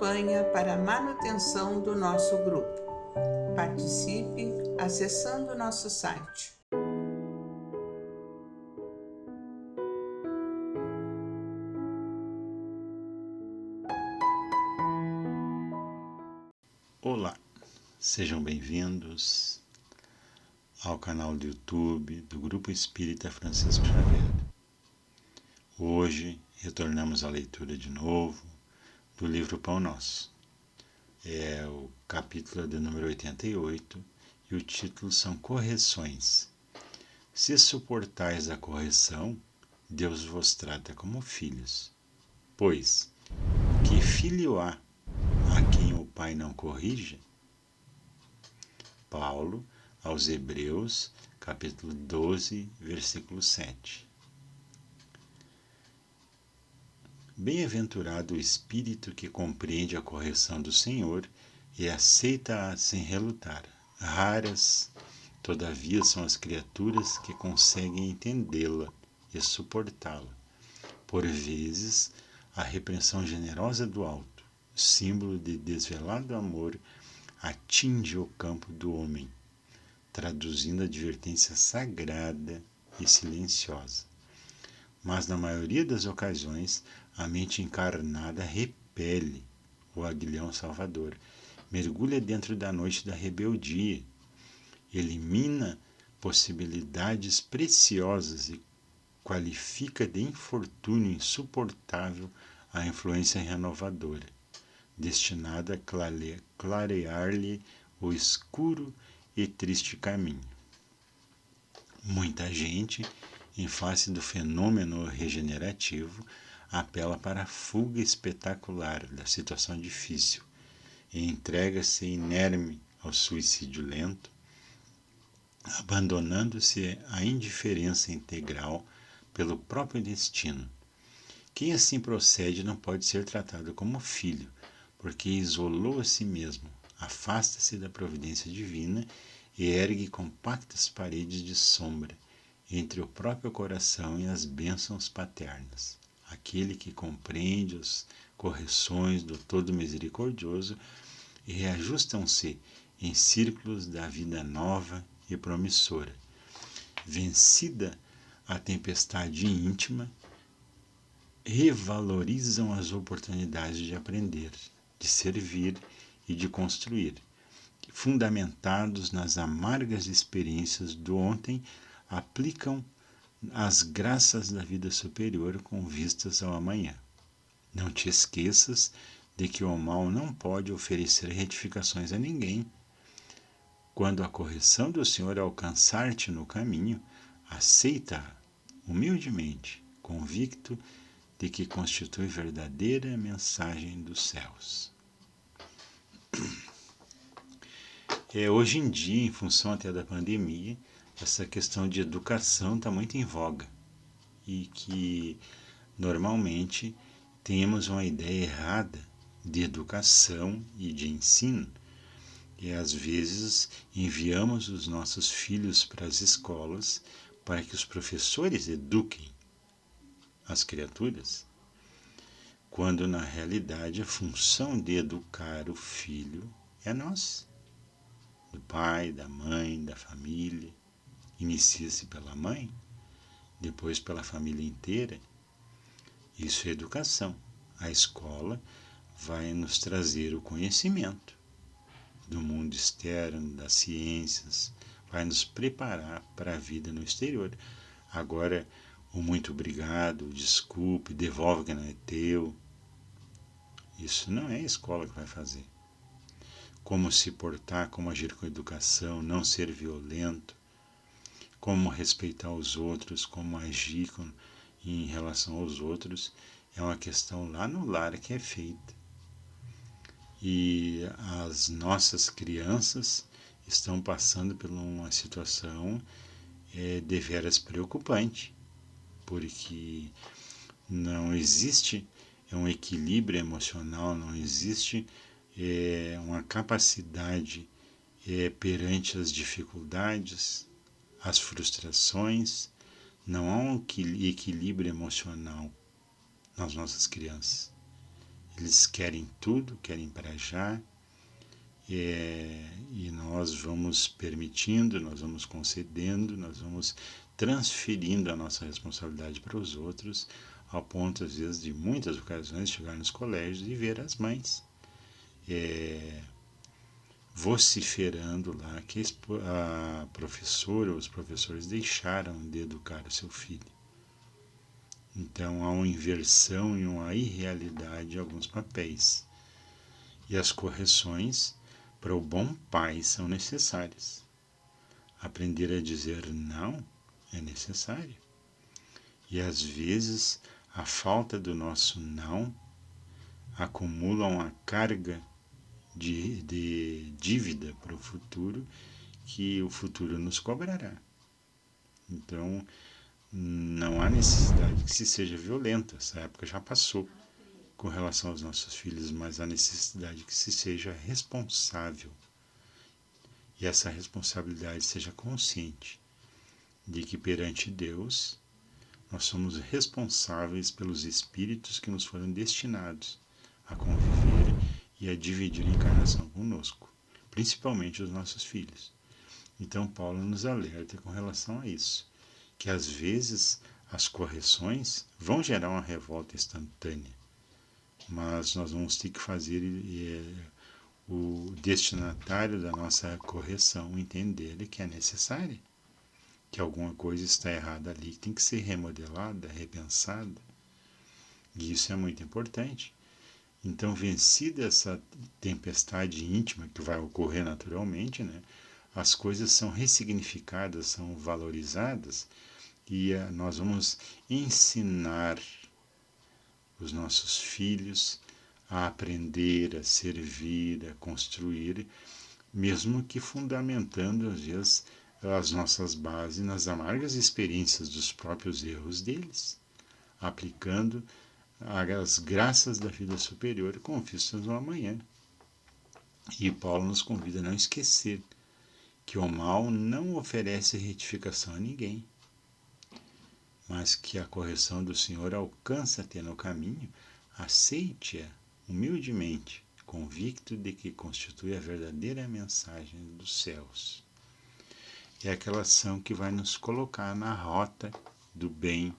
campanha para a manutenção do nosso grupo. Participe acessando nosso site. Olá, sejam bem-vindos ao canal do YouTube do Grupo Espírita Francisco Xavier. Hoje retornamos à leitura de novo do livro Pão Nosso. É o capítulo de número 88 e o título são Correções. Se suportais a correção, Deus vos trata como filhos. Pois, que filho há a quem o pai não corrige? Paulo aos Hebreus, capítulo 12, versículo 7. Bem-aventurado o espírito que compreende a correção do Senhor e aceita-a sem relutar. Raras, todavia, são as criaturas que conseguem entendê-la e suportá-la. Por vezes, a repreensão generosa do alto, símbolo de desvelado amor, atinge o campo do homem, traduzindo a advertência sagrada e silenciosa. Mas, na maioria das ocasiões, a mente encarnada repele o aguilhão salvador, mergulha dentro da noite da rebeldia, elimina possibilidades preciosas e qualifica de infortúnio insuportável a influência renovadora, destinada a clarear-lhe o escuro e triste caminho. Muita gente, em face do fenômeno regenerativo, apela para a fuga espetacular da situação difícil e entrega-se inerme ao suicídio lento, abandonando-se à indiferença integral pelo próprio destino. Quem assim procede não pode ser tratado como filho, porque isolou a si mesmo, afasta-se da providência divina e ergue compactas paredes de sombra entre o próprio coração e as bênçãos paternas. Aquele que compreende as correções do Todo Misericordioso e reajustam-se em círculos da vida nova e promissora. Vencida a tempestade íntima, revalorizam as oportunidades de aprender, de servir e de construir. Fundamentados nas amargas experiências do ontem, aplicam as graças da vida superior com vistas ao amanhã. Não te esqueças de que o mal não pode oferecer retificações a ninguém. Quando a correção do Senhor alcançar-te no caminho, aceita-a humildemente, convicto de que constitui verdadeira mensagem dos céus. Hoje em dia, em função até da pandemia, essa questão de educação está muito em voga e que normalmente temos uma ideia errada de educação e de ensino e às vezes enviamos os nossos filhos para as escolas para que os professores eduquem as criaturas, quando na realidade a função de educar o filho é nossa, do pai, da mãe, da família. Inicia-se pela mãe, depois pela família inteira. Isso é educação. A escola vai nos trazer o conhecimento do mundo externo, das ciências, vai nos preparar para a vida no exterior. Agora, o muito obrigado, desculpe, devolve que não é teu, isso não é a escola que vai fazer. Como se portar, como agir com educação, não ser violento, como respeitar os outros, como agir em relação aos outros, é uma questão lá no lar que é feita. E as nossas crianças estão passando por uma situação deveras preocupante, porque não existe um equilíbrio emocional, não existe uma capacidade perante as dificuldades, as frustrações, não há um equilíbrio emocional nas nossas crianças. Eles querem tudo, querem para já, e nós vamos permitindo, nós vamos concedendo, nós vamos transferindo a nossa responsabilidade para os outros, ao ponto, às vezes, de muitas ocasiões, chegar nos colégios e ver as mães vociferando lá que a professora ou os professores deixaram de educar o seu filho. Então há uma inversão e uma irrealidade de alguns papéis. E as correções para o bom pai são necessárias. Aprender a dizer não é necessário. E às vezes a falta do nosso não acumula uma carga de dívida para o futuro que o futuro nos cobrará. Então, não há necessidade que se seja violenta, essa época já passou com relação aos nossos filhos, mas há necessidade que se seja responsável e essa responsabilidade seja consciente de que perante Deus nós somos responsáveis pelos espíritos que nos foram destinados a conviver e a dividir a encarnação conosco, principalmente os nossos filhos. Então Paulo nos alerta com relação a isso, que às vezes as correções vão gerar uma revolta instantânea, mas nós vamos ter que fazer o destinatário da nossa correção entender que é necessária, que alguma coisa está errada ali, que tem que ser remodelada, repensada, e isso é muito importante. Então, vencida essa tempestade íntima que vai ocorrer naturalmente, né, as coisas são ressignificadas, são valorizadas, e nós vamos ensinar os nossos filhos a aprender, a servir, a construir, mesmo que fundamentando, às vezes, as nossas bases nas amargas experiências dos próprios erros deles, aplicando as graças da vida superior com vistas no amanhã. E Paulo nos convida a não esquecer que o mal não oferece retificação a ninguém, mas que a correção do Senhor alcança-te no caminho, aceite-a humildemente, convicto de que constitui a verdadeira mensagem dos céus. É aquela ação que vai nos colocar na rota do bem,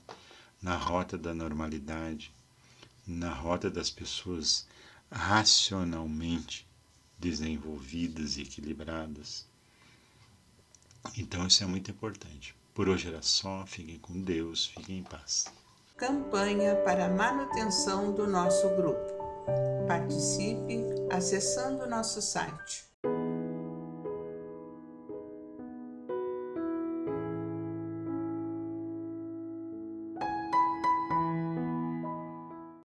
na rota da normalidade, na rota das pessoas racionalmente desenvolvidas e equilibradas. Então isso é muito importante. Por hoje era só, fiquem com Deus, fiquem em paz. Campanha para a manutenção do nosso grupo. Participe acessando nosso site